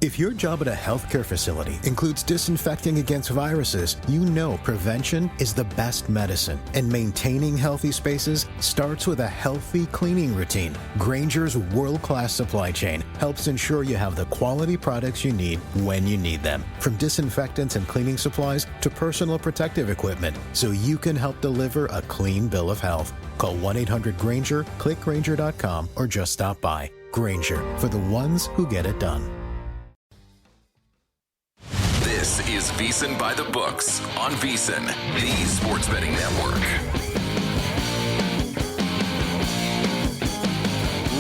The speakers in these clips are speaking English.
If your job at a healthcare facility includes disinfecting against viruses, you know prevention is the best medicine. And maintaining healthy spaces starts with a healthy cleaning routine. Grainger's world-class supply chain helps ensure you have the quality products you need when you need them. From disinfectants and cleaning supplies to personal protective equipment, so you can help deliver a clean bill of health. Call 1-800-GRAINGER, click Grainger.com, or just stop by. Grainger, for the ones who get it done. This is VSiN By The Books on VSiN, the sports betting network.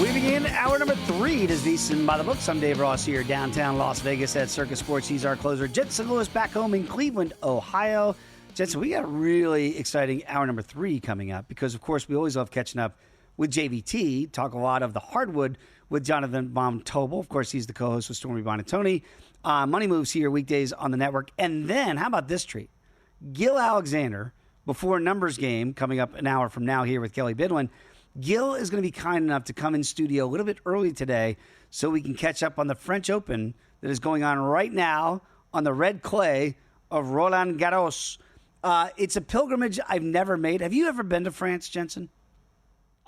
We begin hour number 3. It is VSiN By The Books. I'm Dave Ross here, downtown Las Vegas at Circus Sports. He's our closer. Jensen Lewis back home in Cleveland, Ohio. Jensen, we got a really exciting hour number 3 coming up because, of course, we always love catching up with JVT, talk a lot of the hardwood with Jonathan Von Tobel. Of course, he's the co-host with Stormy Bonatoni. Money Moves here weekdays on the network. And then, how about this treat? Gill Alexander, before numbers game, coming up an hour from now here with Kelly Bidwin. Gill is going to be kind enough to come in studio a little bit early today so we can catch up on the French Open that is going on right now on the red clay of Roland Garros. It's a pilgrimage I've never made. Have you ever been to France, Jensen?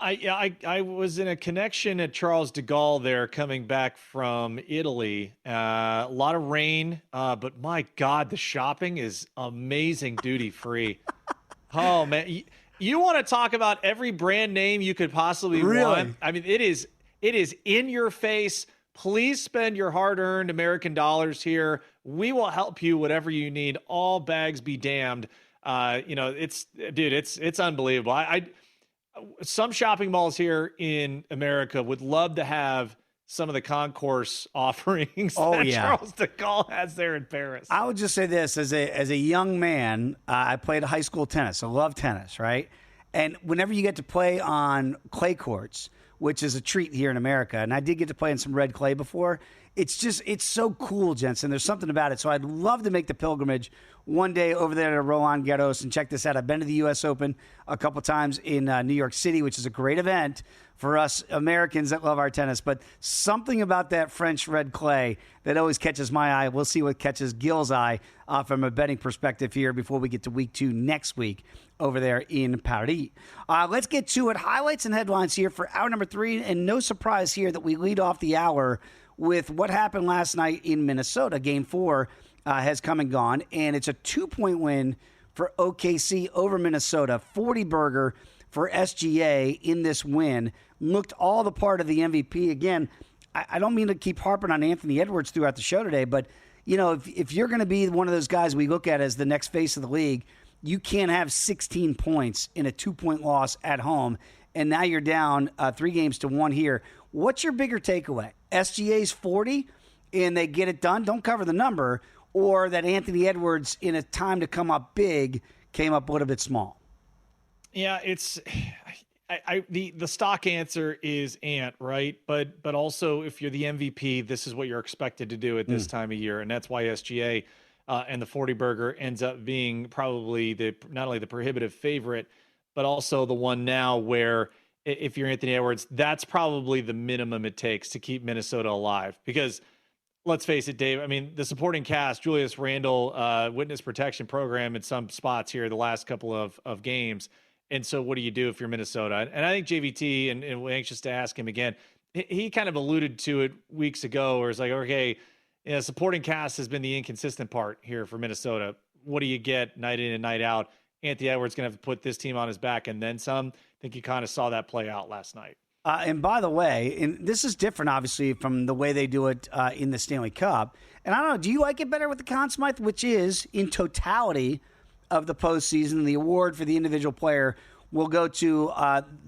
I was in a connection at Charles de Gaulle there coming back from Italy. A lot of rain, but my God, the shopping is amazing duty free. Oh, man. You want to talk about every brand name you could possibly want? I mean, it is in your face. Please spend your hard-earned American dollars here. We will help you whatever you need. All bags be damned. It's unbelievable. Some shopping malls here in America would love to have some of the concourse offerings that Charles de Gaulle has there in Paris. I would just say this, as a young man, I played high school tennis. I love tennis, right? And whenever you get to play on clay courts, which is a treat here in America, and I did get to play in some red clay before, it's so cool, Jensen. There's something about it. So I'd love to make the pilgrimage one day over there to Roland Garros. And check this out. I've been to the U.S. Open a couple times in New York City, which is a great event for us Americans that love our tennis. But something about that French red clay that always catches my eye. We'll see what catches Gill's eye from a betting perspective here before we get to week 2 next week over there in Paris. Let's get to it. Highlights and headlines here for hour number 3. And no surprise here that we lead off the hour with what happened last night in Minnesota. Game 4 has come and gone, and it's a 2-point win for OKC over Minnesota. 40-burger for SGA in this win. Looked all the part of the MVP. Again, I don't mean to keep harping on Anthony Edwards throughout the show today, but you know, if you're going to be one of those guys we look at as the next face of the league, you can't have 16 points in a 2-point loss at home, and now you're down 3-1 here. What's your bigger takeaway? SGA's 40 and they get it done, don't cover the number, or that Anthony Edwards, in a time to come up big, came up a little bit small? Yeah, it's the stock answer is Ant, right? But also, if you're the MVP, this is what you're expected to do at this time of year, and that's why SGA and the 40-burger ends up being probably not only the prohibitive favorite, but also the one now where if you're Anthony Edwards, that's probably the minimum it takes to keep Minnesota alive. Because let's face it, Dave, I mean, the supporting cast, Julius Randle, witness protection program in some spots here the last couple of games. And so what do you do if you're Minnesota? And I think JVT, and we're anxious to ask him again, he kind of alluded to it weeks ago where it's like, okay, supporting cast has been the inconsistent part here for Minnesota. What do you get night in and night out? Anthony Edwards going to have to put this team on his back and then some. I think you kind of saw that play out last night. And by the way, and this is different, obviously, from the way they do it in the Stanley Cup. And I don't know, do you like it better with the Conn Smythe, which is, in totality of the postseason, the award for the individual player will go to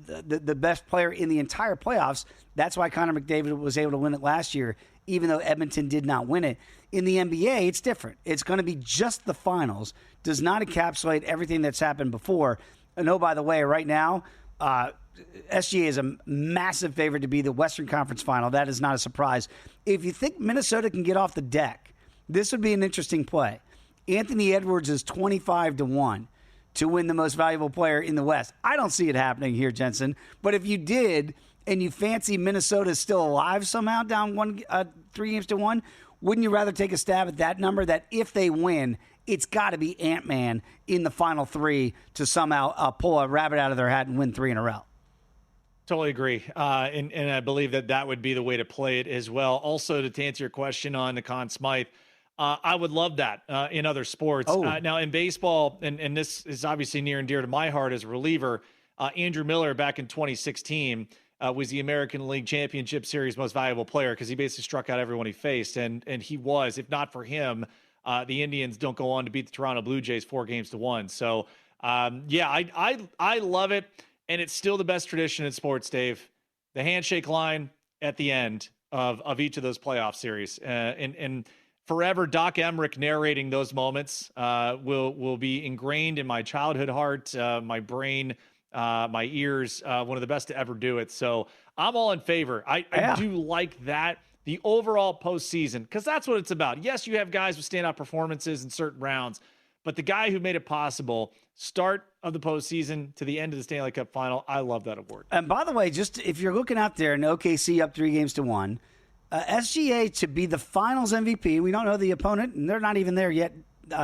the best player in the entire playoffs? That's why Connor McDavid was able to win it last year, even though Edmonton did not win it. In the NBA, it's different. It's going to be just the finals. Does not encapsulate everything that's happened before. And oh, by the way, right now, SGA is a massive favorite to be the Western Conference Final. That is not a surprise. If you think Minnesota can get off the deck, this would be an interesting play. Anthony Edwards is 25-1 to win the most valuable player in the West. I don't see it happening here, Jensen. But if you did, and you fancy Minnesota is still alive somehow, down 3-1, Wouldn't you rather take a stab at that number, that if they win, it's got to be Ant-Man in the final 3 to somehow pull a rabbit out of their hat and win 3 in a row? Totally agree. And I believe that would be the way to play it as well. Also, to answer your question on the Conn Smythe, I would love that in other sports. Now, in baseball, and this is obviously near and dear to my heart as a reliever, Andrew Miller back in 2016 was the American League Championship Series most valuable player because he basically struck out everyone he faced. And he was, if not for him, the Indians don't go on to beat the Toronto Blue Jays 4-1. So, I love it. And it's still the best tradition in sports, Dave. The handshake line at the end of each of those playoff series. And forever, Doc Emmerich narrating those moments will be ingrained in my childhood heart, my brain, my ears. One of the best to ever do it. So I'm all in favor. I do like that. The overall postseason, because that's what it's about. Yes, you have guys with standout performances in certain rounds, but the guy who made it possible, start of the postseason to the end of the Stanley Cup final, I love that award. And by the way, just if you're looking out there and OKC up 3-1, SGA to be the finals MVP, we don't know the opponent, and they're not even there yet,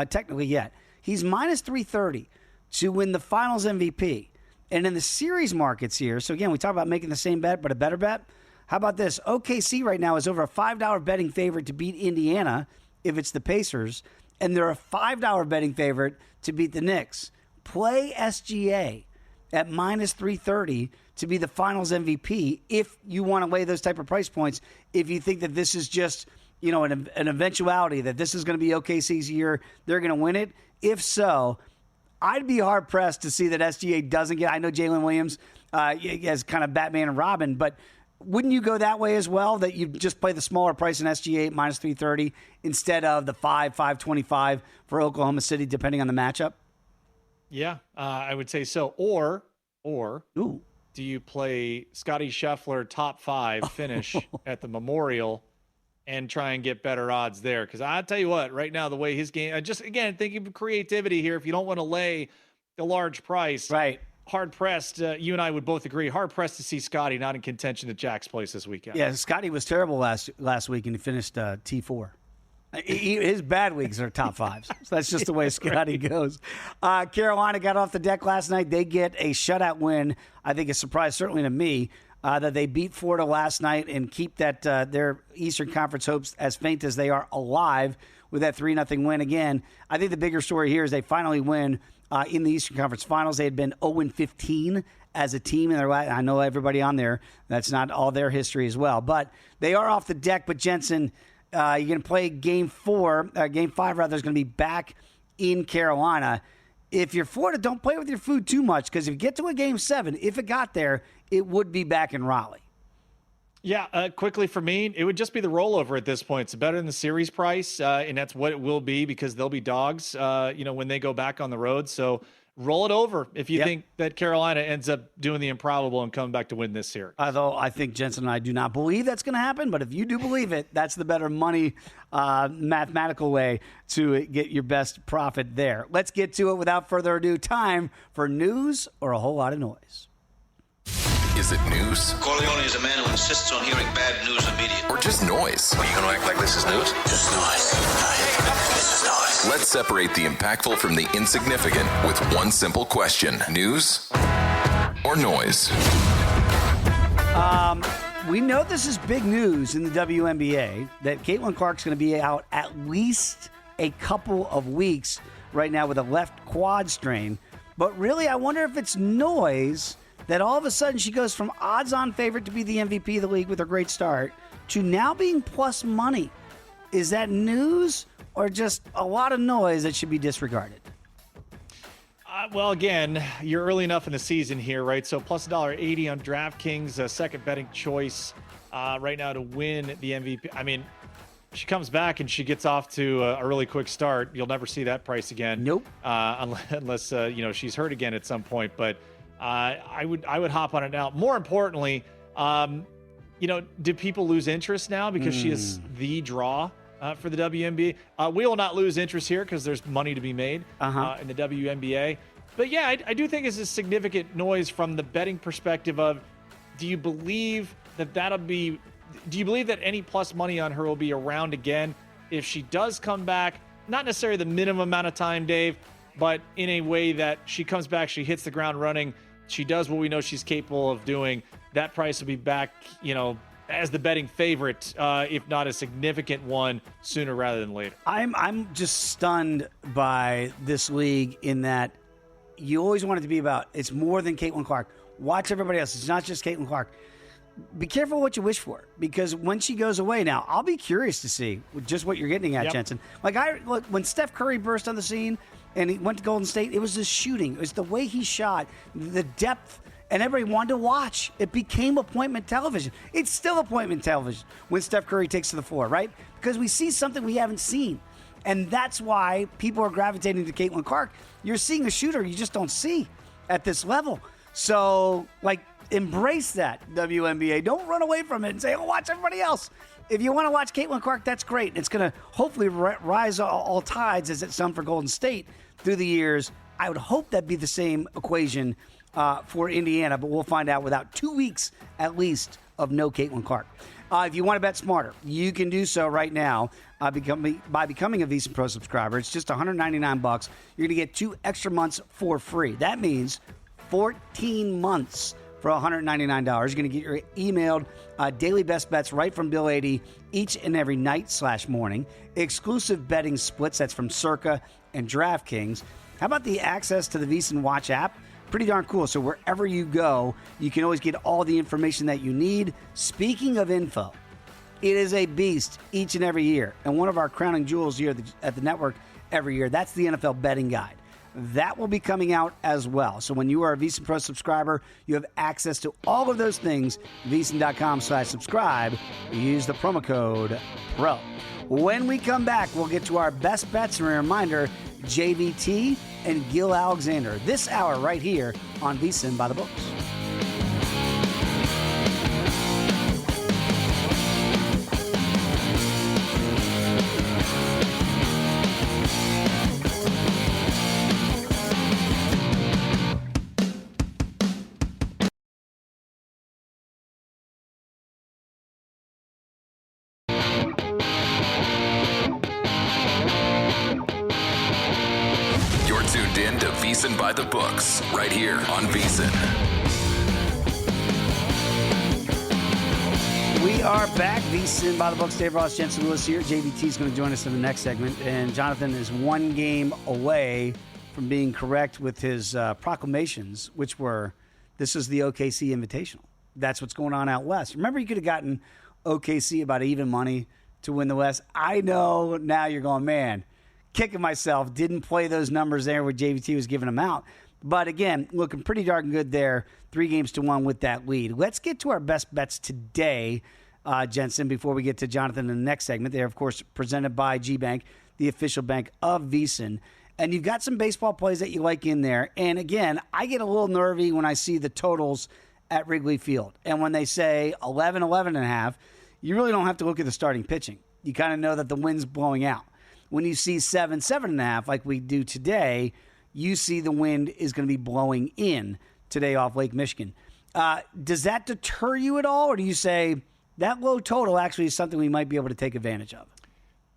technically yet. He's minus 330 to win the finals MVP. And in the series markets here, so again, we talk about making the same bet, but a better bet. How about this? OKC right now is over a $5 betting favorite to beat Indiana if it's the Pacers, and they're a $5 betting favorite to beat the Knicks. Play SGA at minus 330 to be the finals MVP if you want to lay those type of price points, if you think that this is just, an eventuality, that this is going to be OKC's year, they're going to win it. If so, I'd be hard-pressed to see that SGA doesn't get – I know Jalen Williams as kind of Batman and Robin, but wouldn't you go that way as well, that you just play the smaller price in SGA at minus 330 instead of the 5.25 for Oklahoma City, depending on the matchup? Yeah, I would say so. Or Ooh. Do you play Scotty Scheffler top 5 finish at the Memorial and try and get better odds there? Because I'll tell you what, right now, the way his game, just again, thinking of creativity here, if you don't want to lay the large price, right? Hard-pressed, you and I would both agree, hard-pressed to see Scotty not in contention at Jack's place this weekend. Yeah, Scotty was terrible last week, and he finished T4. His bad weeks are top 5s. So that's just the way Scotty goes. Carolina got off the deck last night. They get a shutout win. I think a surprise, certainly to me, that they beat Florida last night and keep that their Eastern Conference hopes, as faint as they are, alive with that 3-0 win. Again, I think the bigger story here is they finally win in the Eastern Conference Finals. They had been 0-15 as a team in their last. I know everybody on there, that's not all their history as well. But they are off the deck. But Jensen, you're going to play Game 5 rather, is going to be back in Carolina. If you're Florida, don't play with your food too much, because if you get to a Game 7, if it got there, it would be back in Raleigh. Yeah, quickly for me, it would just be the rollover at this point. It's better than the series price, and that's what it will be, because they'll be dogs, when they go back on the road. So roll it over if you think that Carolina ends up doing the improbable and coming back to win this series. Although I think Jensen and I do not believe that's going to happen, but if you do believe it, that's the better money mathematical way to get your best profit there. Let's get to it without further ado. Time for news or a whole lot of noise. Is it news? Corleone is a man who insists on hearing bad news immediately. Or just noise? Are you going to act like this is news? Just noise. This is noise. Let's separate the impactful from the insignificant with one simple question. News or noise? We know this is big news in the WNBA, that Caitlin Clark's going to be out at least a couple of weeks right now with a left quad strain. But really, I wonder if it's noise that all of a sudden she goes from odds-on favorite to be the MVP of the league with a great start to now being plus money. Is that news or just a lot of noise that should be disregarded? Well, again, you're early enough in the season here, right? So plus $1.80 on DraftKings, second betting choice right now to win the MVP. I mean, she comes back and she gets off to a really quick start. You'll never see that price again. Nope. Unless she's hurt again at some point. But I would hop on it now. More importantly, do people lose interest now because she is the draw for the WNBA? We will not lose interest here because there's money to be made in the WNBA. But yeah, I do think it's a significant noise from the betting perspective of, do you believe that any plus money on her will be around again? if she does come back, not necessarily the minimum amount of time, Dave, but in a way that she comes back, she hits the ground running, she does what we know she's capable of doing, that price will be back, as the betting favorite, if not a significant one, sooner rather than later. I'm just stunned by this league in that you always want it to be about, it's more than Caitlin Clark. Watch everybody else. It's not just Caitlin Clark. Be careful what you wish for, because when she goes away now, I'll be curious to see just what you're getting at, Jensen. Look, when Steph Curry burst on the scene and he went to Golden State, it was his shooting. It was the way he shot, the depth, and everybody wanted to watch. It became appointment television. It's still appointment television when Steph Curry takes to the floor, right? Because we see something we haven't seen. And that's why people are gravitating to Caitlin Clark. You're seeing a shooter you just don't see at this level. So, embrace that, WNBA. Don't run away from it and say, watch everybody else. If you want to watch Caitlin Clark, that's great. It's going to hopefully rise all tides as it's done for Golden State through the years. I would hope that'd be the same equation for Indiana, but we'll find out without 2 weeks at least of no Caitlin Clark. If you want to bet smarter, you can do so right now by becoming a VSiN Pro subscriber. It's just $199. You're going to get 2 extra months for free. That means 14 months for $199. You're going to get your emailed daily best bets right from Bill 80 each and every night/morning. Exclusive betting splits, that's from Circa and DraftKings. How about the access to the VSiN Watch app? Pretty darn cool. So wherever you go, you can always get all the information that you need. Speaking of info, it is a beast each and every year. And one of our crowning jewels here at the network every year, that's the NFL betting guide. That will be coming out as well. So when you are a VSiN Pro subscriber, you have access to all of those things. VSiN.com/subscribe. Use the promo code PRO. When we come back, we'll get to our best bets. And a reminder, JVT and Gill Alexander this hour right here on VSiN By The Books. VSiN By The Books, right here on VSiN. We are back. VSiN By The Books. Dave Ross, Jensen Lewis here. JVT is going to join us in the next segment. And Jonathan is one game away from being correct with his proclamations, which were, this is the OKC Invitational. That's what's going on out west. Remember, you could have gotten OKC about even money to win the West. I know now you're going, man, kicking myself, didn't play those numbers there where JVT was giving them out. But again, looking pretty darn good there, 3-1 with that lead. Let's get to our best bets today, Jensen, before we get to Jonathan in the next segment. They're, of course, presented by GBank, the official bank of VSiN. And you've got some baseball plays that you like in there. And again, I get a little nervy when I see the totals at Wrigley Field. And when they say 11, 11.5, you really don't have to look at the starting pitching. You kind of know that the wind's blowing out. When you see 7, 7.5, like we do today, you see the wind is going to be blowing in today off Lake Michigan. Does that deter you at all, or do you say that low total actually is something we might be able to take advantage of?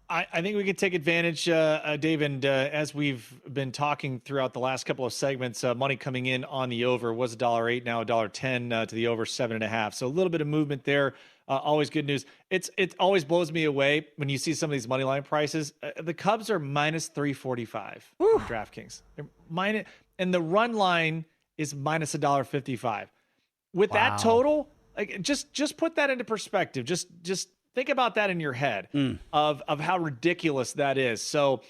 I think we can take advantage, Dave, and as we've been talking throughout the last couple of segments, money coming in on the over was $1.08, now $1.10 to the over 7.5. So a little bit of movement there. Always good news. It always blows me away when you see some of these money line prices. The Cubs are minus 345 on DraftKings. And the run line is minus $1.55. With that total, like just put that into perspective. Just think about that in your head of how ridiculous that is. So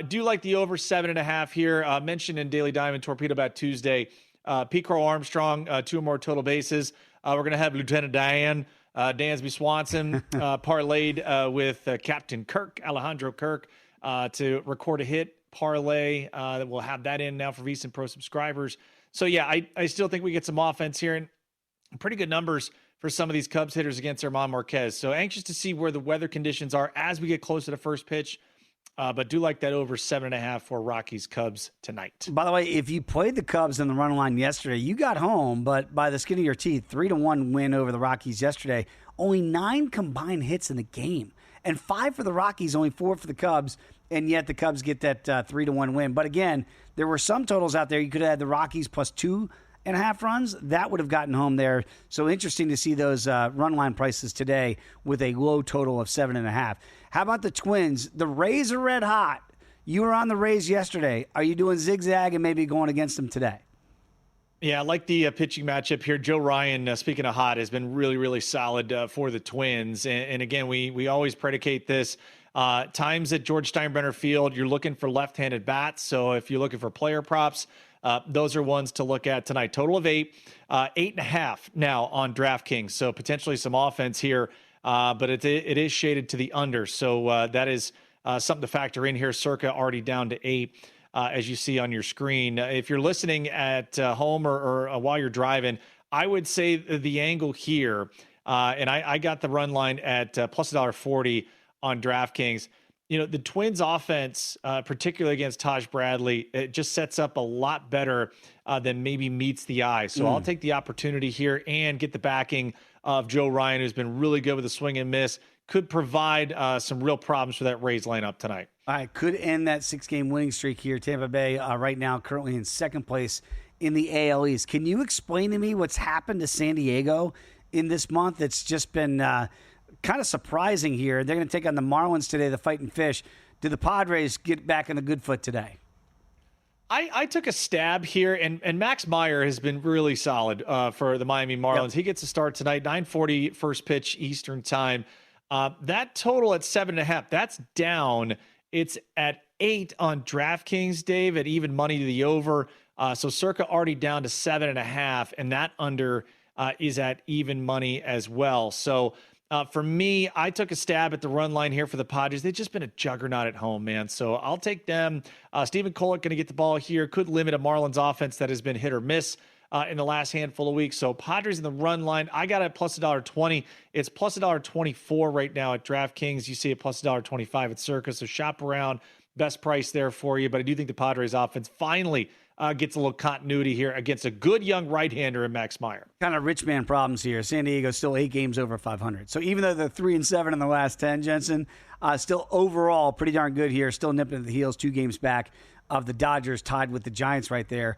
do like the over 7.5 here. Mentioned in Daily Diamond Torpedo Bat Tuesday, Pete Crow Armstrong, 2 or more total bases. We're going to have Lieutenant Dan, Dansby Swanson, parlayed with Captain Kirk, Alejandro Kirk, to record a hit parlay. We'll have that in now for VSiN Pro subscribers. So, yeah, I still think we get some offense here and pretty good numbers for some of these Cubs hitters against Herman Marquez. So anxious to see where the weather conditions are as we get closer to first pitch. But do like that over 7.5 for Rockies Cubs tonight. By the way, if you played the Cubs in the run line yesterday, you got home, but by the skin of your teeth, 3-1 win over the Rockies yesterday. Only 9 combined hits in the game. and 5 for the Rockies, only 4 for the Cubs, and yet the Cubs get that 3-1 win. But again, there were some totals out there. You could have had the Rockies plus 2.5 runs. That would have gotten home there. So interesting to see those run line prices today with a low total of 7.5. How about the Twins? The Rays are red hot. You were on the Rays yesterday. Are you doing zigzag and maybe going against them today? Yeah, I like the pitching matchup here. Joe Ryan, speaking of hot, has been really, really solid for the Twins. And again, we always predicate this. Times at George Steinbrenner Field, you're looking for left-handed bats. So if you're looking for player props, those are ones to look at tonight. Total of 8, 8.5 now on DraftKings. So potentially some offense here, but it is shaded to the under. So that is something to factor in here. Circa already down to 8. As you see on your screen. If you're listening at home or while you're driving, I would say the angle here, and I got the run line at plus $1.40 on DraftKings. You know, the Twins offense, particularly against Taj Bradley, it just sets up a lot better than maybe meets the eye. So I'll take the opportunity here and get the backing of Joe Ryan, who's been really good with a swing and miss. Could provide some real problems for that Rays lineup tonight. All right, could end that 6-game winning streak here. Tampa Bay right now currently in second place in the AL East. Can you explain to me what's happened to San Diego in this month? It's just been kind of surprising here. They're going to take on the Marlins today, the Fighting Fish. Do the Padres get back on the good foot today? I took a stab here, and Max Meyer has been really solid for the Miami Marlins. Yep. He gets a start tonight, 9:40 first pitch Eastern time. That total at 7.5, that's down. It's at 8 on DraftKings, Dave, at even money to the over. So circa already down to 7.5, and that under is at even money as well. So for me, I took a stab at the run line here for the Padres. They've just been a juggernaut at home, man. So I'll take them. Stephen Kolek going to get the ball here. Could limit a Marlins offense that has been hit or miss in the last handful of weeks. So Padres in the run line, I got it plus $1.20. It's plus $1.24 right now at DraftKings. You see it plus $1.25 at Circa. So shop around. Best price there for you. But I do think the Padres offense finally gets a little continuity here against a good young right-hander in Max Meyer. Kind of rich man problems here. San Diego still 8 games over 500. So even though they're 3-7 in the last 10, Jensen, still overall pretty darn good here. Still nipping at the heels, 2 games back of the Dodgers, tied with the Giants right there.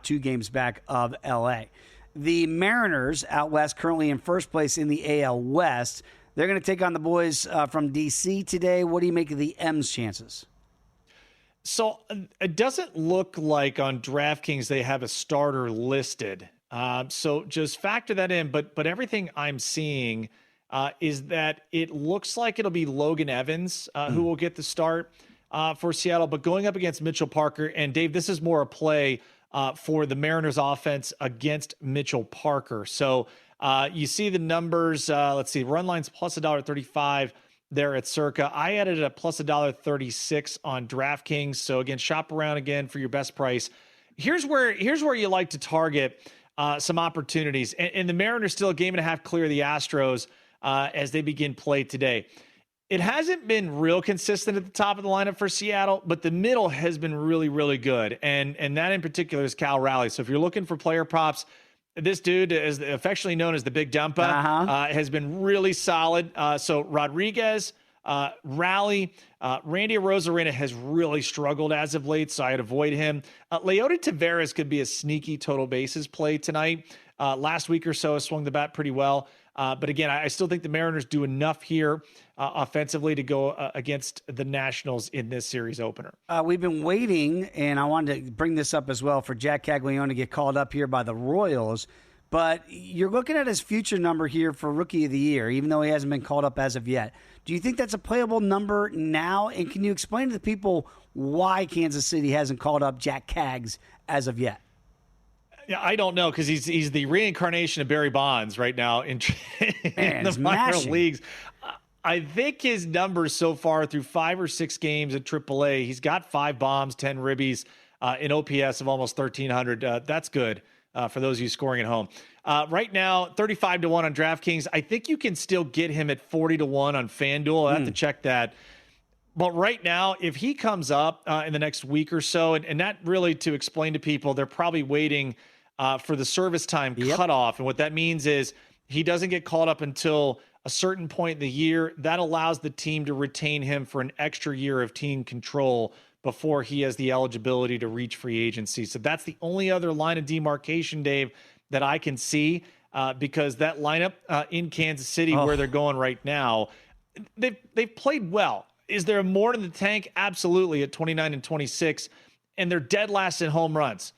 2 games back of L.A. The Mariners out west, currently in first place in the AL West. They're going to take on the boys from D.C. today. What do you make of the M's chances? So it doesn't look like on DraftKings they have a starter listed. So just factor that in. But everything I'm seeing is that it looks like it'll be Logan Evans who will get the start for Seattle. But going up against Mitchell Parker, and Dave, this is more a play for the Mariners offense against Mitchell Parker. So you see the numbers. Let's see, run lines plus $1.35 there at Circa. I added a plus $1.36 on DraftKings. So again, shop around again for your best price. Here's where you like to target some opportunities. And the Mariners still a game and a half clear of the Astros as they begin play today. It hasn't been real consistent at the top of the lineup for Seattle, but the middle has been really, really good. And that in particular is Cal Raleigh. So if you're looking for player props, this dude is affectionately known as the Big Dumpa, has been really solid. So Rodriguez, Raleigh, Randy Arozarena has really struggled as of late, so I'd avoid him. Leody Taveras could be a sneaky total bases play tonight. Last week or so, swung the bat pretty well. But again, I still think the Mariners do enough here offensively to go against the Nationals in this series opener. We've been waiting, and I wanted to bring this up as well, for Jack Caglione to get called up here by the Royals. But you're looking at his future number here for Rookie of the Year, even though he hasn't been called up as of yet. Do you think that's a playable number now? And can you explain to the people why Kansas City hasn't called up Jack Cags as of yet? Yeah, I don't know, because he's the reincarnation of Barry Bonds right now in the minor leagues. I think his numbers so far through 5 or 6 games at AAA, he's got 5 bombs, 10 ribbies, in OPS of almost 1,300. That's good for those of you scoring at home. Right now, 35-1 on DraftKings. I think you can still get him at 40-1 on FanDuel. I have to check that. But right now, if he comes up in the next week or so, and that really to explain to people, they're probably waiting for the service time cutoff. And what that means is he doesn't get called up until a certain point in the year, that allows the team to retain him for an extra year of team control before he has the eligibility to reach free agency. So that's the only other line of demarcation, Dave, that I can see, because that lineup in Kansas City, where they're going right now, they've played well. Is there more in the tank? Absolutely, at 29 and 26, and they're dead last in home runs.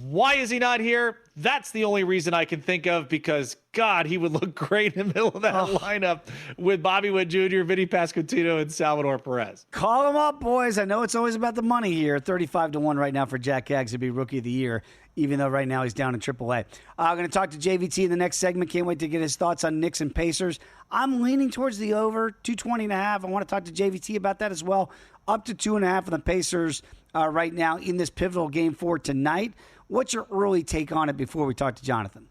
Why is he not here? That's the only reason I can think of, because, God, he would look great in the middle of that lineup with Bobby Witt Jr., Vinny Pasquantino, and Salvador Perez. Call him up, boys. I know it's always about the money here. 35-1 right now for Jack Gaggs to be Rookie of the Year, even though right now he's down in AAA. I'm going to talk to JVT in the next segment. Can't wait to get his thoughts on Knicks and Pacers. I'm leaning towards the over, 220.5. I want to talk to JVT about that as well. Up to 2.5 for the Pacers right now in this pivotal Game 4 tonight. What's your early take on it before we talk to Jonathan?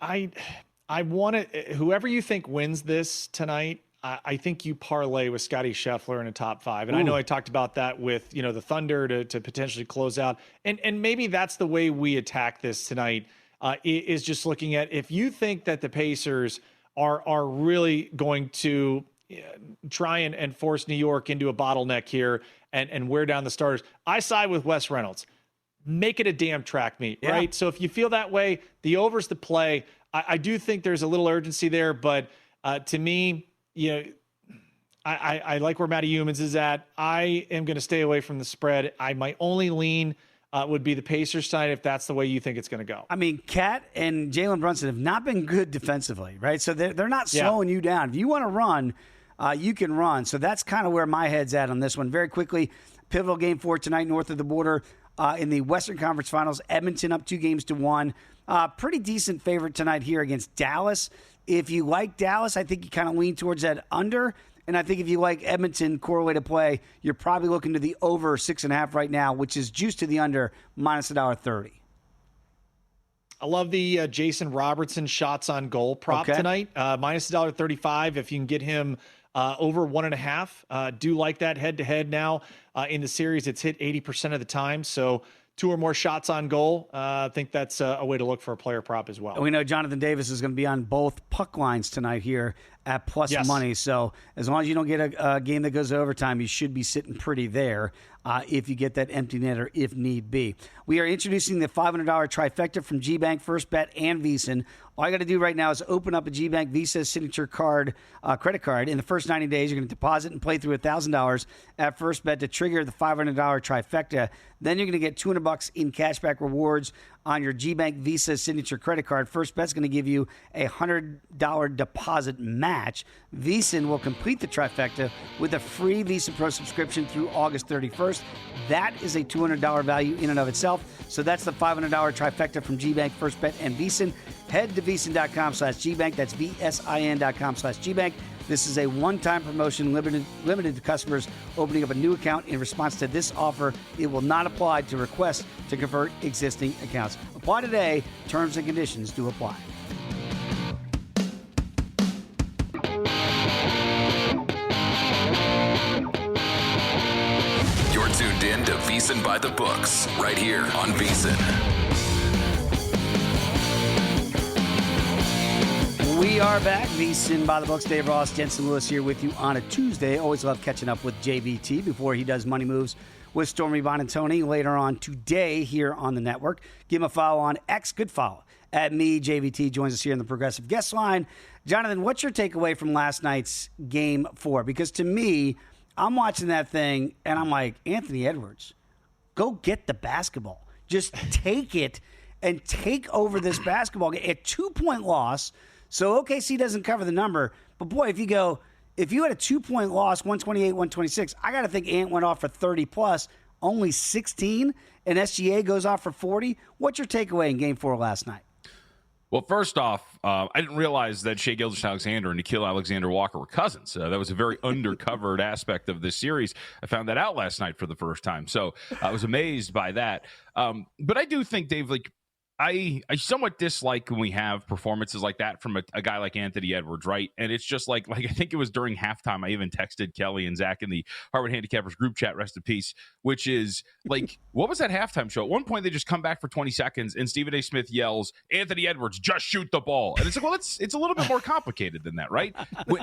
I want to, whoever you think wins this tonight, I think you parlay with Scottie Scheffler in a top 5. And I know I talked about that with, the Thunder to potentially close out. And maybe that's the way we attack this tonight, is just looking at, if you think that the Pacers are really going to try and force New York into a bottleneck here and wear down the starters, I side with Wes Reynolds. Make it a damn track meet, right? So if you feel that way, the over's the play. I do think there's a little urgency there, but to me, I like where Matty Humans is at. I am going to stay away from the spread. My only lean would be the Pacers side, if that's the way you think it's going to go. I mean, Cat and Jalen Brunson have not been good defensively, right? So they're not slowing you down. If you want to run, you can run. So that's kind of where my head's at on this one. Very quickly, pivotal Game 4 tonight north of the border. In the Western Conference Finals, Edmonton up 2-1. Pretty decent favorite tonight here against Dallas. If you like Dallas, I think you kind of lean towards that under. And I think if you like Edmonton correlated play, you're probably looking to the over 6.5 right now, which is juiced to the under minus $1.30. I love the Jason Robertson shots on goal prop tonight. Minus $1.35 if you can get him over 1.5. Do like that head-to-head now. In the series, it's hit 80% of the time. So 2 or more shots on goal. I think that's a way to look for a player prop as well. And we know Jonathan Davis is going to be on both puck lines tonight here at plus money. So as long as you don't get a game that goes to overtime, you should be sitting pretty there if you get that empty netter if need be. We are introducing the $500 trifecta from GBank, First Bet, and VSiN. All you got to do right now is open up a GBank Visa Signature card, credit card. In the first 90 days, you're going to deposit and play through $1,000 at First Bet to trigger the $500 trifecta. Then you're going to get $200 in cashback rewards on your GBank Visa Signature credit card. First Bet's going to give you a $100 deposit match. VSiN will complete the trifecta with a free Visa Pro subscription through August 31st. That is a $200 value in and of itself. So that's the $500 trifecta from GBank, First Bet, and VSiN. Head to VSiN.com/GBank. That's VSIN.com/GBank. This is a one-time promotion limited to customers opening up a new account. In response to this offer, it will not apply to requests to convert existing accounts. Apply today. Terms and conditions do apply. You're tuned in to VSiN By The Books, right here on VSiN. We are back. VSiN By The Books. Dave Ross, Jensen Lewis here with you on a Tuesday. Always love catching up with JVT before he does Money Moves with Stormy Bonantoni later on today here on the network. Give him a follow on X. Good follow. At me, JVT joins us here in the Progressive Guest Line. Jonathan, what's your takeaway from last night's Game 4? Because to me, I'm watching that thing and I'm like, Anthony Edwards, go get the basketball. Just take it and take over this basketball game. A 2-point loss. So OKC doesn't cover the number. But, boy, if you had a 2-point loss, 128-126, I got to think Ant went off for 30-plus, only 16, and SGA goes off for 40. What's your takeaway in Game 4 last night? Well, first off, I didn't realize that Shai Gilgeous-Alexander and Gill Alexander Walker were cousins. That was a very undercovered aspect of this series. I found that out last night for the first time. So I was amazed by that. But I do think, Dave, I somewhat dislike when we have performances like that from a guy like Anthony Edwards, right? And it's just like I think it was during halftime, I even texted Kelly and Zach in the Harvard Handicappers group chat, rest in peace, which is like, what was that halftime show? At one point, they just come back for 20 seconds and Stephen A. Smith yells, Anthony Edwards, just shoot the ball. And it's like, well, it's a little bit more complicated than that, right?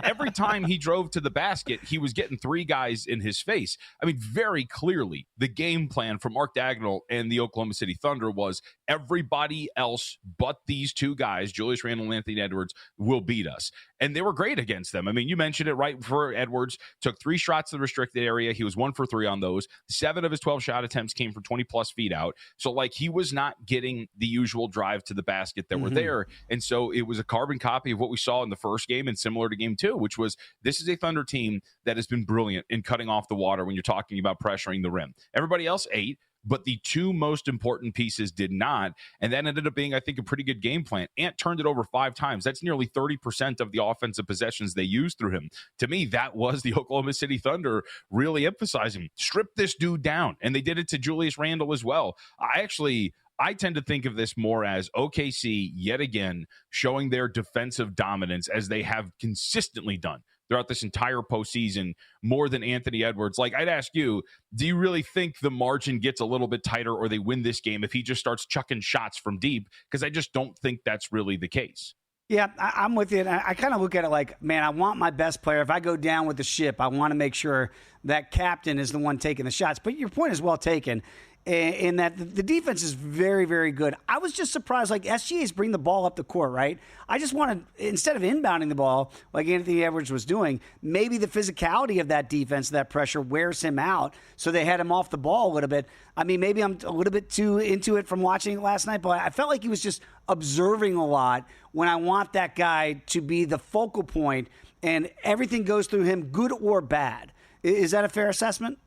Every time he drove to the basket, he was getting three guys in his face. I mean, very clearly, the game plan from Mark Dagnall and the Oklahoma City Thunder was everybody else but these two guys, Julius Randle and Anthony Edwards, will beat us. And they were great against them. I mean, you mentioned it right for Edwards, took 3 shots to the restricted area. He was 1 for 3 on those. 7 of his 12 shot attempts came from 20 plus feet out. So like he was not getting the usual drive to the basket that were there. And so it was a carbon copy of what we saw in the first game and similar to game 2, which was this is a Thunder team that has been brilliant in cutting off the water when you're talking about pressuring the rim. Everybody else ate. But the 2 most important pieces did not. And that ended up being, I think, a pretty good game plan. Ant turned it over 5 times. That's nearly 30% of the offensive possessions they used through him. To me, that was the Oklahoma City Thunder really emphasizing, strip this dude down. And they did it to Julius Randle as well. I tend to think of this more as OKC, yet again, showing their defensive dominance as they have consistently done throughout this entire postseason, more than Anthony Edwards. Like, I'd ask you, do you really think the margin gets a little bit tighter or they win this game if he just starts chucking shots from deep? Because I just don't think that's really the case. Yeah, I'm with you. And I kind of look at it like, man, I want my best player. If I go down with the ship, I want to make sure that captain is the one taking the shots. But your point is well taken in that the defense is very, very good. I was just surprised, like SGA's bring the ball up the court, right? I just wanted, instead of inbounding the ball like Anthony Edwards was doing, maybe the physicality of that defense, that pressure wears him out, so they had him off the ball a little bit. I mean, maybe I'm a little bit too into it from watching it last night, but I felt like he was just observing a lot when I want that guy to be the focal point and everything goes through him, good or bad. Is that a fair assessment?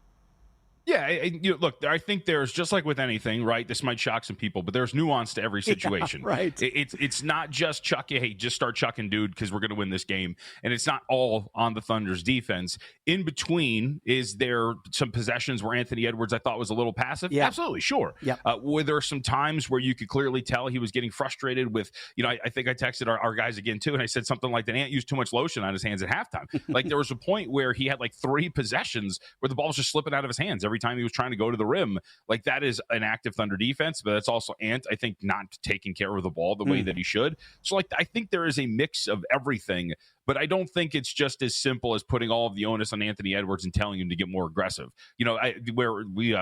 Yeah, look, I think there's, just like with anything, right? This might shock some people, but there's nuance to every situation. Yeah, right. It's not just hey, just start chucking, dude, because we're going to win this game. And it's not all on the Thunder's defense. In between, is there some possessions where Anthony Edwards, I thought, was a little passive? Yeah. Absolutely, sure. Yep. Were there some times where you could clearly tell he was getting frustrated with, I think I texted our guys again, too, and I said something like, the Ant used too much lotion on his hands at halftime. Like, there was a point where he had like 3 possessions where the ball was just slipping out of his hands every time he was trying to go to the rim. Like, that is an active Thunder defense, but that's also Ant, I think, not taking care of the ball the way that he should. So, like, I think there is a mix of everything, but I don't think it's just as simple as putting all of the onus on Anthony Edwards and telling him to get more aggressive. I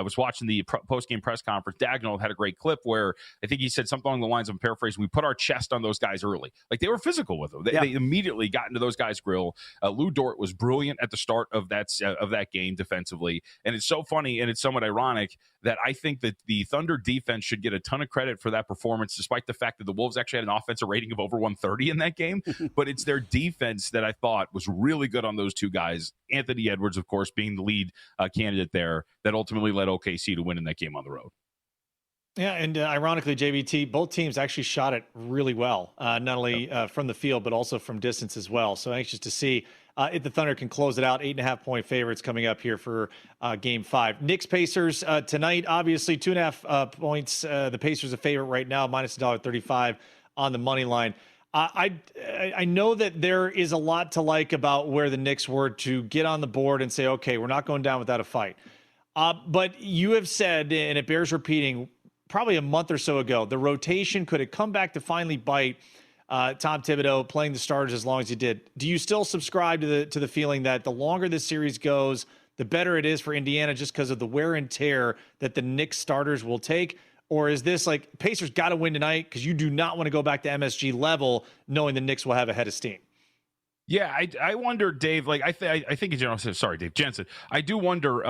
was watching the post-game press conference. Dagnall had a great clip where I think he said something along the lines of, paraphrasing, we put our chest on those guys early. Like, they were physical with them. They immediately got into those guys' grill. Lou Dort was brilliant at the start of that game defensively. And it's so funny, and it's somewhat ironic that I think that the Thunder defense should get a ton of credit for that performance, despite the fact that the Wolves actually had an offensive rating of over 130 in that game. But it's their defense that I thought was really good on those 2 guys. Anthony Edwards, of course, being the lead candidate there, that ultimately led OKC to win in that game on the road. Yeah, and ironically, JVT, both teams actually shot it really well, not only from the field, but also from distance as well. So anxious to see if the Thunder can close it out. 8.5-point favorites coming up here for Game 5. Knicks Pacers tonight, obviously 2.5 points. The Pacers a favorite right now, minus $1.35 on the money line. I know that there is a lot to like about where the Knicks were to get on the board and say, okay, we're not going down without a fight. But you have said, and it bears repeating, probably a month or so ago, the rotation could have come back to finally bite Tom Thibodeau playing the starters as long as he did. Do you still subscribe to the feeling that the longer this series goes, the better it is for Indiana just because of the wear and tear that the Knicks starters will take? Or is this like Pacers got to win tonight because you do not want to go back to MSG level knowing the Knicks will have a head of steam? Yeah, I wonder, Dave, like I think in general, sorry, Dave, Jensen, I do wonder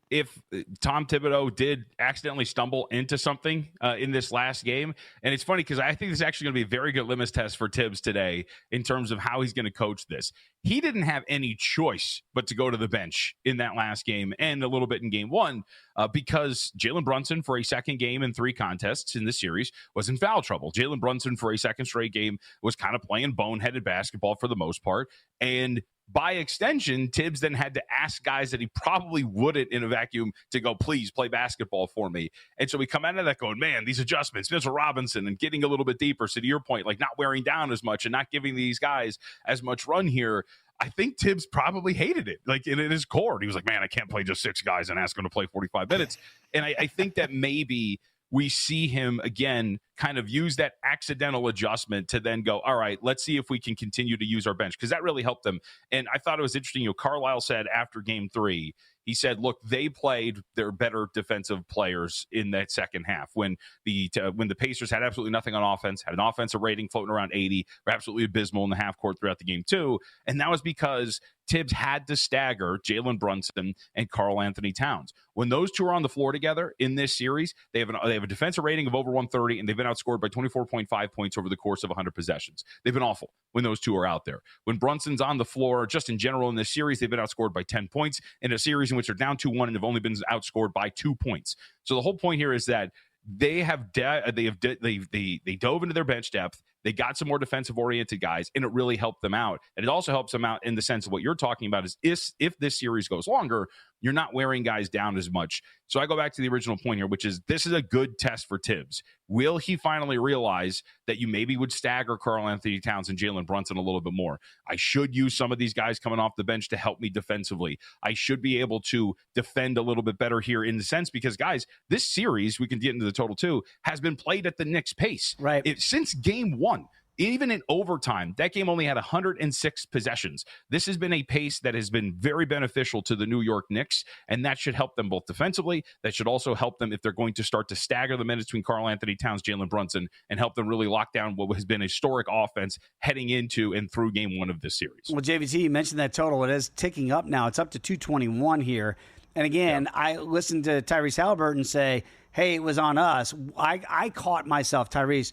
if Tom Thibodeau did accidentally stumble into something in this last game. And it's funny because I think this is actually going to be a very good litmus test for Tibbs today in terms of how he's going to coach this. He didn't have any choice but to go to the bench in that last game and a little bit in game 1 because Jalen Brunson, for a second game in 3 contests in this series, was in foul trouble. Jalen Brunson, for a second straight game, was kind of playing boneheaded basketball for the most part. And by extension, Tibbs then had to ask guys that he probably wouldn't in a vacuum to go, please play basketball for me. And so we come out of that going, man, these adjustments, Mitchell Robinson, and getting a little bit deeper. So to your point, like not wearing down as much and not giving these guys as much run here. I think Tibbs probably hated it, like in his core. He was like, man, I can't play just 6 guys and ask him to play 45 minutes. And I think that maybe we see him again kind of use that accidental adjustment to then go, all right, let's see if we can continue to use our bench, because that really helped them. And I thought it was interesting. Carlisle said after game 3, he said, look, they played their better defensive players in that second half when the Pacers had absolutely nothing on offense, had an offensive rating floating around 80, were absolutely abysmal in the half court throughout the game too. And that was because Tibbs had to stagger Jalen Brunson and Karl Anthony Towns. When those two are on the floor together in this series, they have a defensive rating of over 130, and they've been outscored by 24.5 points over the course of 100 possessions. They've been awful when those two are out there. When Brunson's on the floor, just in general in this series, they've been outscored by 10 points in a series in which they're down 2-1 and have only been outscored by 2 points. So the whole point here is that they dove into their bench depth. They got some more defensive-oriented guys, and it really helped them out. And it also helps them out in the sense of what you're talking about is if this series goes longer, you're not wearing guys down as much. So I go back to the original point here, which is this is a good test for Tibbs. Will he finally realize that you maybe would stagger Karl Anthony Towns and Jalen Brunson a little bit more? I should use some of these guys coming off the bench to help me defensively. I should be able to defend a little bit better here in the sense because, guys, this series, we can get into the total too, has been played at the Knicks' pace. Right. Since game 1. Even in overtime, that game only had 106 possessions. This has been a pace that has been very beneficial to the New York Knicks, and that should help them both defensively. That should also help them if they're going to start to stagger the minutes between Karl Anthony Towns, Jalen Brunson, and help them really lock down what has been a historic offense heading into and through game 1 of this series. Well, JVT, you mentioned that total. It is ticking up now. It's up to 221 here. And again, I listened to Tyrese Halliburton say, hey, it was on us. I caught myself, Tyrese,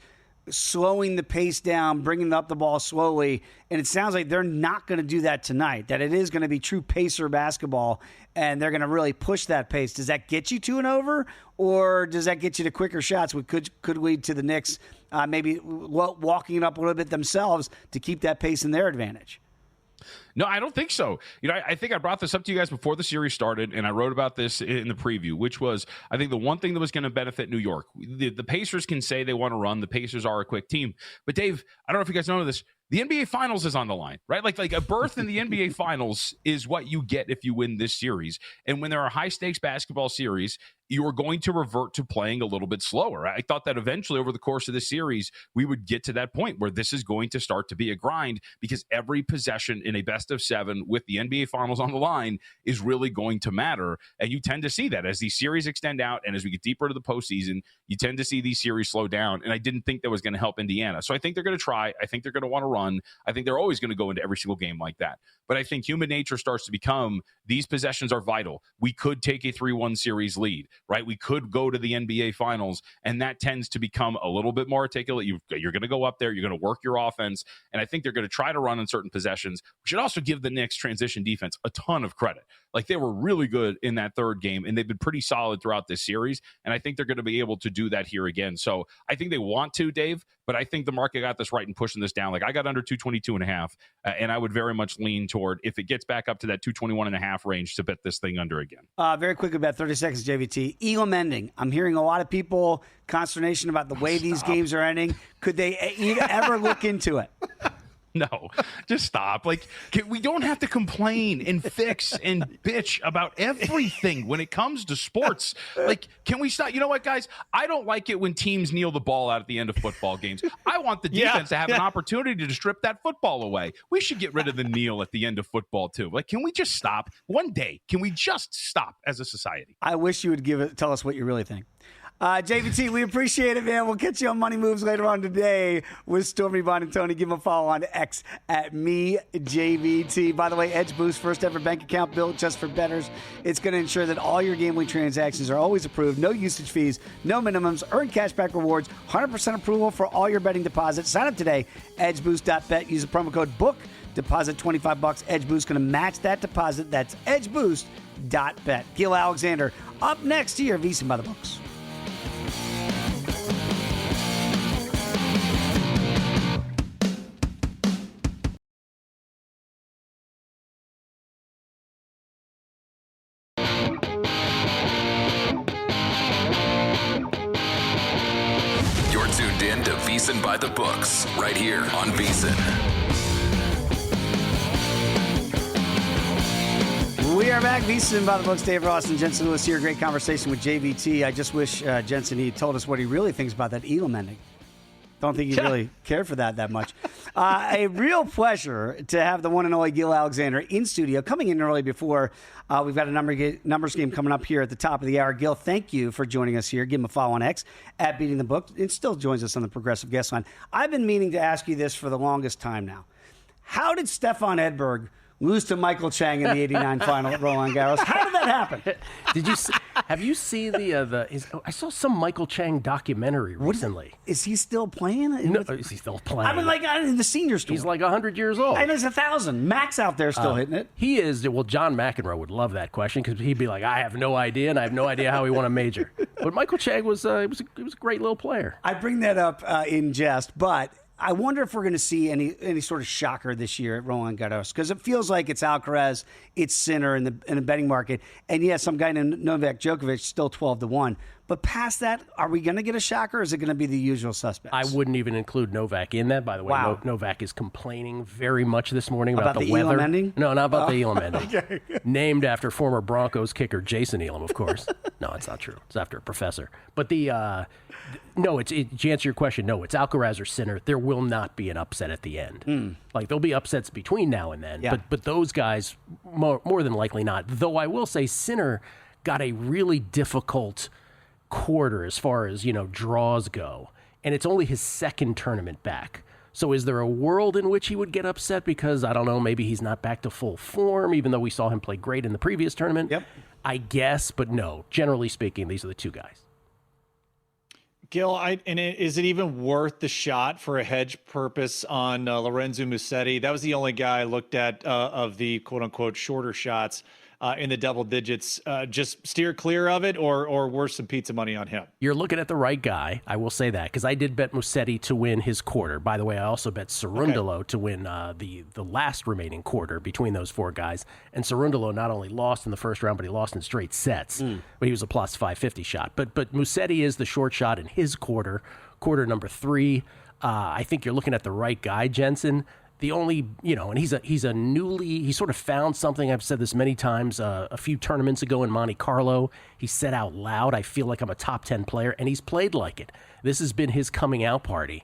slowing the pace down, bringing up the ball slowly. And it sounds like they're not going to do that tonight, that it is going to be true pacer basketball, and they're going to really push that pace. Does that get you to an over, or does that get you to quicker shots, which could lead to the Knicks maybe walking it up a little bit themselves to keep that pace in their advantage? No, I don't think so. I think I brought this up to you guys before the series started, and I wrote about this in the preview, which was, I think the one thing that was going to benefit New York. The Pacers can say they want to run. The Pacers are a quick team. But, Dave, I don't know if you guys know this. The NBA Finals is on the line, right? Like a berth in the NBA Finals is what you get if you win this series. And when there are high-stakes basketball series, you are going to revert to playing a little bit slower. I thought that eventually over the course of the series, we would get to that point where this is going to start to be a grind because every possession in a best-of-7 with the NBA Finals on the line is really going to matter. And you tend to see that as these series extend out and as we get deeper into the postseason, you tend to see these series slow down. And I didn't think that was going to help Indiana. So I think they're going to try. I think they're going to want to run. I think they're always going to go into every single game like that. But I think human nature starts to become these possessions are vital. We could take a 3-1 series lead, right? We could go to the NBA Finals, and that tends to become a little bit more articulate. You're going to go up there. You're going to work your offense, and I think they're going to try to run in certain possessions. We should also give the Knicks transition defense a ton of credit. Like, they were really good in that third game, and they've been pretty solid throughout this series, and I think they're going to be able to do that here again. So I think they want to, Dave, but I think the market got this right in pushing this down. Like, I got under 222.5, and I would very much lean toward, if it gets back up to that 221.5 range, to bet this thing under again. Very quickly, about 30 seconds, JVT. Elam ending. I'm hearing a lot of people consternation about the way these games are ending. Could they ever look into it? No, just stop. Like, we don't have to complain and fix and bitch about everything when it comes to sports. Like, can we stop? You know what, guys? I don't like it when teams kneel the ball out at the end of football games. I want the defense to have an opportunity to strip that football away. We should get rid of the kneel at the end of football, too. Like, can we just stop? One day, can we just stop as a society? I wish you would tell us what you really think. JVT, we appreciate it, man. We'll catch you on Money Moves later on today with Stormy Bond and Tony. Give them a follow on X at @MeJVT. By the way, Edge Boost, first ever bank account built just for bettors. It's going to ensure that all your gambling transactions are always approved. No usage fees, no minimums, earn cashback rewards, 100% approval for all your betting deposits. Sign up today, edgeboost.bet. Use the promo code BOOK. Deposit $25. Edge Boost going to match that deposit. That's edgeboost.bet. Gill Alexander up next to your VSiN By The Books. VSiN By The Books, right here on VSiN. We are back. VSiN By The Books. Dave Ross and Jensen Lewis here. Great conversation with JVT. I just wish Jensen, he told us what he really thinks about that Elam ending. Don't think he really cared for that much. A real pleasure to have the one and only Gill Alexander in studio, coming in early before we've got a numbers game coming up here at the top of the hour. Gill, thank you for joining us here. Give him a follow on X at Beating the Book. It still joins us on the Progressive Guest Line. I've been meaning to ask you this for the longest time now. How did Stefan Edberg lose to Michael Chang in the '89 final at Roland Garros? How did that happen? Have you seen I saw some Michael Chang documentary recently. Is he still playing? No, is he still playing? I mean, like in the senior tour. He's like 100 years old. And there's 1,000. Max out there still hitting it. He is. Well, John McEnroe would love that question because he'd be like, I have no idea, and I have no idea how he won a major. But Michael Chang was a great little player. I bring that up in jest, but I wonder if we're going to see any sort of shocker this year at Roland Garros, because it feels like it's Alcaraz, it's Sinner in the betting market, and yeah, some guy named Novak Djokovic still 12-1. But past that, are we going to get a shocker, or is it going to be the usual suspects? I wouldn't even include Novak in that. By the way, Wow. Novak is complaining very much this morning about the weather. Elam ending? No, not about the Elam ending. Okay. Named after former Broncos kicker Jason Elam, of course. No, it's not true. It's after a professor. But to answer your question, no, it's Alcaraz or Sinner. There will not be an upset at the end. Like, there'll be upsets between now and then, but those guys, more than likely not. Though I will say Sinner got a really difficult quarter as far as, draws go, and it's only his second tournament back. So is there a world in which he would get upset because, I don't know, maybe he's not back to full form, even though we saw him play great in the previous tournament? Yep. I guess, but no. Generally speaking, these are the two guys. Gill, is it even worth the shot for a hedge purpose on Lorenzo Musetti? That was the only guy I looked at of the quote-unquote shorter shots in the double digits. Just steer clear of it, or worth some pizza money on him? You're looking at the right guy. I will say that, because I did bet Musetti to win his quarter. By the way, I also bet Cerundolo to win the last remaining quarter between those four guys. And Cerundolo not only lost in the first round, but he lost in straight sets. But he was a plus 550 shot. But Musetti is the short shot in his quarter number 3. I think you're looking at the right guy, Jensen. The only, and he sort of found something. I've said this many times. A few tournaments ago in Monte Carlo, he said out loud, I feel like I'm a top 10 player, and he's played like it. This has been his coming out party.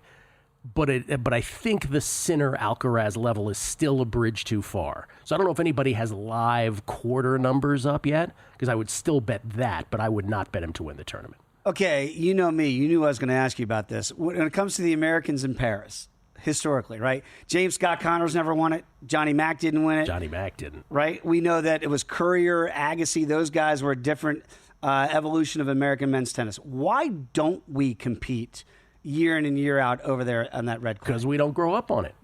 But I think the Sinner Alcaraz level is still a bridge too far. So I don't know if anybody has live quarter numbers up yet, because I would still bet that, but I would not bet him to win the tournament. Okay, you know me. You knew I was going to ask you about this. When it comes to the Americans in Paris, historically, right? James Scott Connors never won it. Johnny Mack didn't win it. Johnny Mack didn't. Right? We know that it was Courier, Agassi. Those guys were a different evolution of American men's tennis. Why don't we compete year in and year out over there on that red clay? Because we don't grow up on it.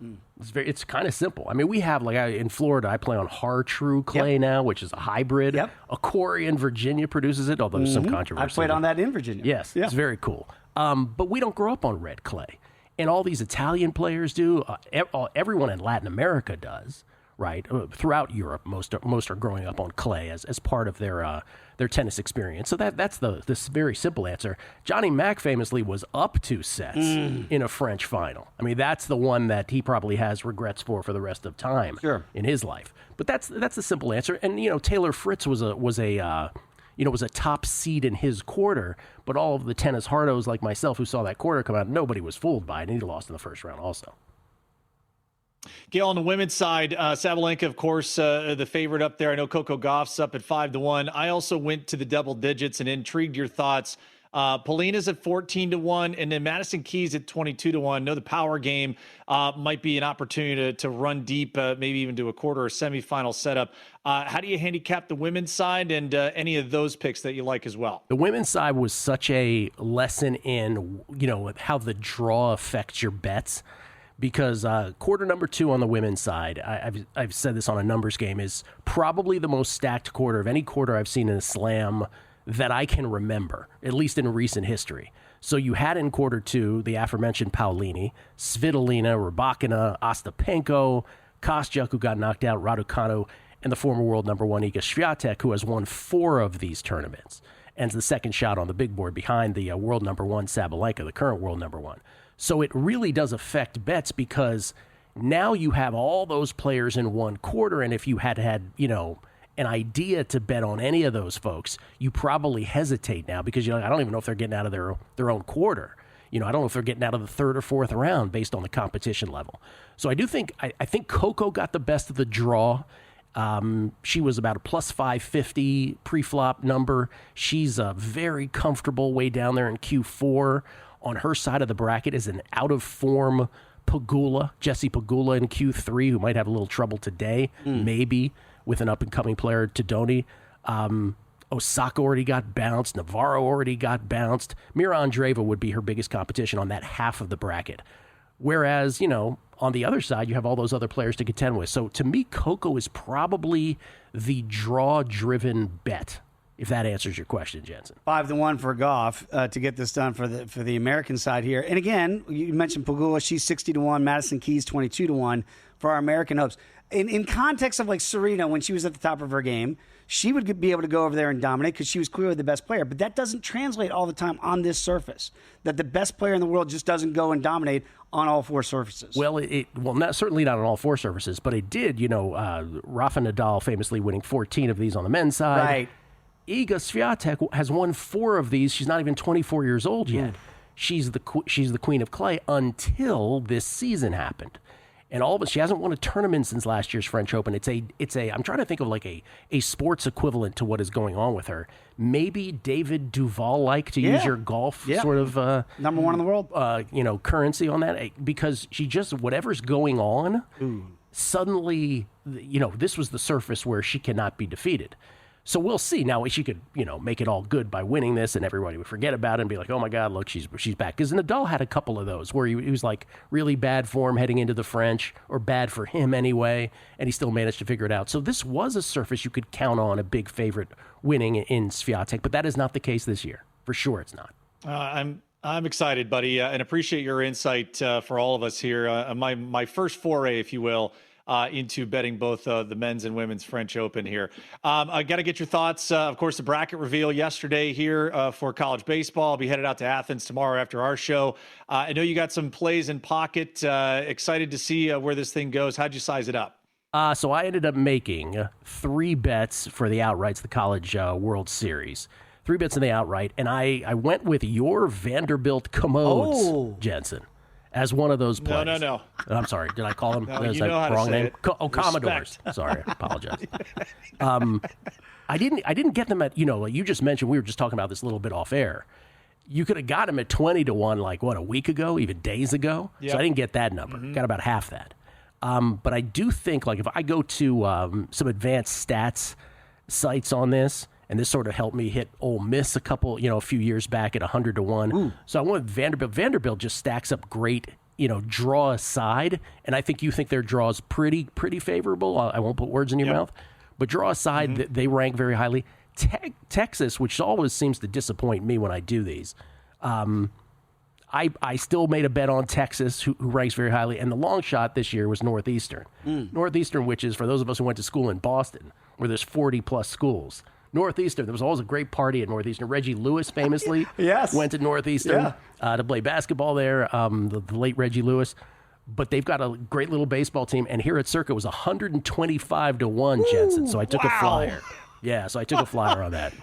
It's kind of simple. I mean, we have, in Florida, I play on Har-Tru clay now, which is a hybrid. Yep. A quarry in Virginia produces it, although there's some controversy. I played on that in Virginia. Yes, it's very cool. But we don't grow up on red clay. And all these Italian players do. Everyone in Latin America does, right? Throughout Europe, most are growing up on clay as part of their tennis experience. So that's this very simple answer. Johnny Mack famously was up 2 sets in a French final. I mean, that's the one that he probably has regrets for the rest of time in his life. But that's the simple answer. And Taylor Fritz was a top seed in his quarter, but all of the tennis hardos like myself who saw that quarter come out, nobody was fooled by it, and he lost in the first round also. Gail, on the women's side, Sabalenka, of course, the favorite up there. I know Coco Gauff's up at 5-1. I also went to the double digits and intrigued your thoughts. Polina's at 14-1, and then Madison Keys at 22-1. Know the power game might be an opportunity to run deep, maybe even do a quarter or semifinal setup. How do you handicap the women's side and any of those picks that you like as well? The women's side was such a lesson in, how the draw affects your bets. Because quarter number 2 on the women's side, I've said this on a numbers game, is probably the most stacked quarter of any quarter I've seen in a slam that I can remember, at least in recent history. So you had in quarter 2 the aforementioned Paolini, Svitolina, Rybakina, Ostapenko, Kostyuk, who got knocked out, Raducanu, and the former world number 1 Iga Swiatek, who has won 4 of these tournaments, and the second shot on the big board behind the world number 1 Sabalenka, the current world number 1. So it really does affect bets because now you have all those players in one quarter, and if you had an idea to bet on any of those folks, you probably hesitate now because I don't even know if they're getting out of their own quarter. I don't know if they're getting out of the third or fourth round based on the competition level. So I do think I think Coco got the best of the draw. She was about a plus 550 pre-flop number. She's very comfortable way down there in Q4. On her side of the bracket is an out-of-form Jesse Pagula in Q3, who might have a little trouble today, maybe, with an up-and-coming player, Todoni. Osaka already got bounced. Navarro already got bounced. Mira Andreeva would be her biggest competition on that half of the bracket. Whereas, on the other side, you have all those other players to contend with. So to me, Coco is probably the draw-driven bet, if that answers your question, Jensen. 5-1 for Goff to get this done for the American side here. And again, you mentioned Pagula, she's 60-1, Madison Keys 22-1 for our American hopes. In context of like Serena, when she was at the top of her game, she would be able to go over there and dominate because she was clearly the best player. But that doesn't translate all the time on this surface, that the best player in the world just doesn't go and dominate on all four surfaces. Well, certainly not on all four surfaces, but it did. Rafa Nadal famously winning 14 of these on the men's side. Right. Iga Swiatek has won 4 of these. She's not even 24 years old yet. She's the queen of clay until this season happened. And all of it, she hasn't won a tournament since last year's French Open. It's a. I'm trying to think of like a sports equivalent to what is going on with her. Maybe David Duval-like, to use your golf sort of number one in the world. Currency on that, because she just, whatever's going on, suddenly, this was the surface where she cannot be defeated. So we'll see. Now, she could, make it all good by winning this, and everybody would forget about it and be like, oh, my God, look, she's back. Because Nadal had a couple of those where he was like really bad form heading into the French, or bad for him anyway, and he still managed to figure it out. So this was a surface you could count on a big favorite winning in Swiatek, but that is not the case this year. For sure it's not. I'm excited, buddy, and appreciate your insight for all of us here. My first foray, if you will, into betting both the men's and women's French Open here. I got to get your thoughts. Of course, the bracket reveal yesterday here for college baseball. I'll be headed out to Athens tomorrow after our show. I know you got some plays in pocket. Excited to see where this thing goes. How'd you size it up? So I ended up making 3 bets for the outrights, the College World Series. 3 bets in the outright, and I went with your Vanderbilt Commodes, Jensen, as one of those plays. No. I'm sorry. Did I call them? No, you know how to say it. Commodores. Sorry, I apologize. I didn't get them at, you just mentioned, we were just talking about this a little bit off air. You could have got them at 20-1, like a week ago, even days ago. Yep. So I didn't get that number. Got about half that. But I do think, like, if I go to some advanced stats sites on this, and this sort of helped me hit Ole Miss a few years back at 100-1. Ooh. So I went with Vanderbilt. Vanderbilt just stacks up great, draw aside, and I think you think their draw is pretty favorable. I won't put words in your mouth, but draw aside, they rank very highly. Texas, which always seems to disappoint me when I do these, I still made a bet on Texas, who ranks very highly, and the long shot this year was Northeastern. Northeastern, which is, for those of us who went to school in Boston, where there's 40-plus schools. Northeastern, there was always a great party at Northeastern. Reggie Lewis famously went to Northeastern to play basketball there, the late Reggie Lewis. But they've got a great little baseball team, and here at Circa it was 125-1, Jensen. So I took a flyer. Yeah, so I took a flyer on that.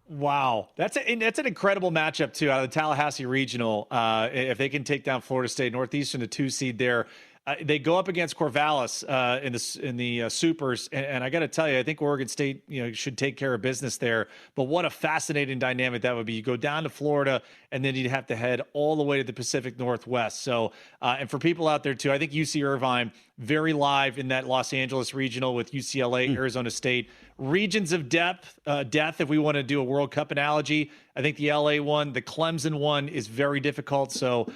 Wow. That's an incredible matchup, too, out of the Tallahassee Regional. If they can take down Florida State, Northeastern, the 2 seed there. They go up against Corvallis in the Supers, and I got to tell you, I think Oregon State should take care of business there. But what a fascinating dynamic that would be! You go down to Florida, and then you'd have to head all the way to the Pacific Northwest. So, and for people out there too, I think UC Irvine very live in that Los Angeles Regional with UCLA, Arizona State. Regions of death, if we want to do a World Cup analogy. I think the LA one, the Clemson one is very difficult. So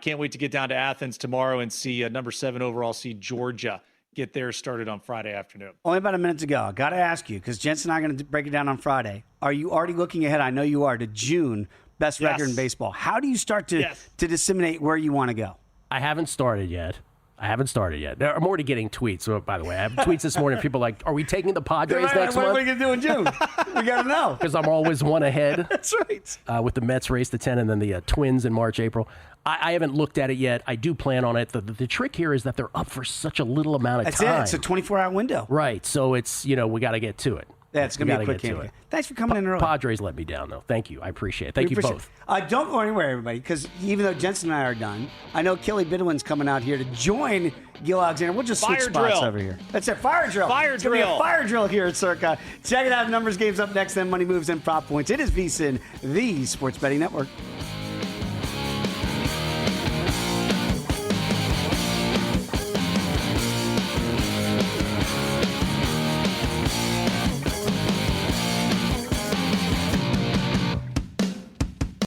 can't wait to get down to Athens tomorrow and see number 7 overall seed Georgia get theirs started on Friday afternoon. Only about a minute to go. I got to ask you, because Jensen and I are going to break it down on Friday. Are you already looking ahead? I know you are, to June, best record in baseball. How do you start to disseminate where you want to go? I haven't started yet. I haven't started yet. I'm already getting tweets. So, by the way, I have tweets this morning. People are like, are we taking the Padres next month? What are we going to do in June? We got to know. Because I'm always one ahead. That's right. With the Mets race to 10 and then the Twins in March, April. I haven't looked at it yet. I do plan on it. The trick here is that they're up for such a little amount of time. That's it. It's a 24-hour window. Right. So it's, we got to get to it. Yeah, it's going to be a quick game. Thanks for coming in early. Padres let me down, though. Thank you. I appreciate it. Thank you both. Don't go anywhere, everybody, because even though Jensen and I are done, I know Kelly Bidwin's coming out here to join Gill Alexander. We'll just switch spots over here. That's it. Fire drill. It's going to be a fire drill here at Circa. Check it out. Numbers games up next, then money moves and prop points. It is VSiN, the Sports Betting Network.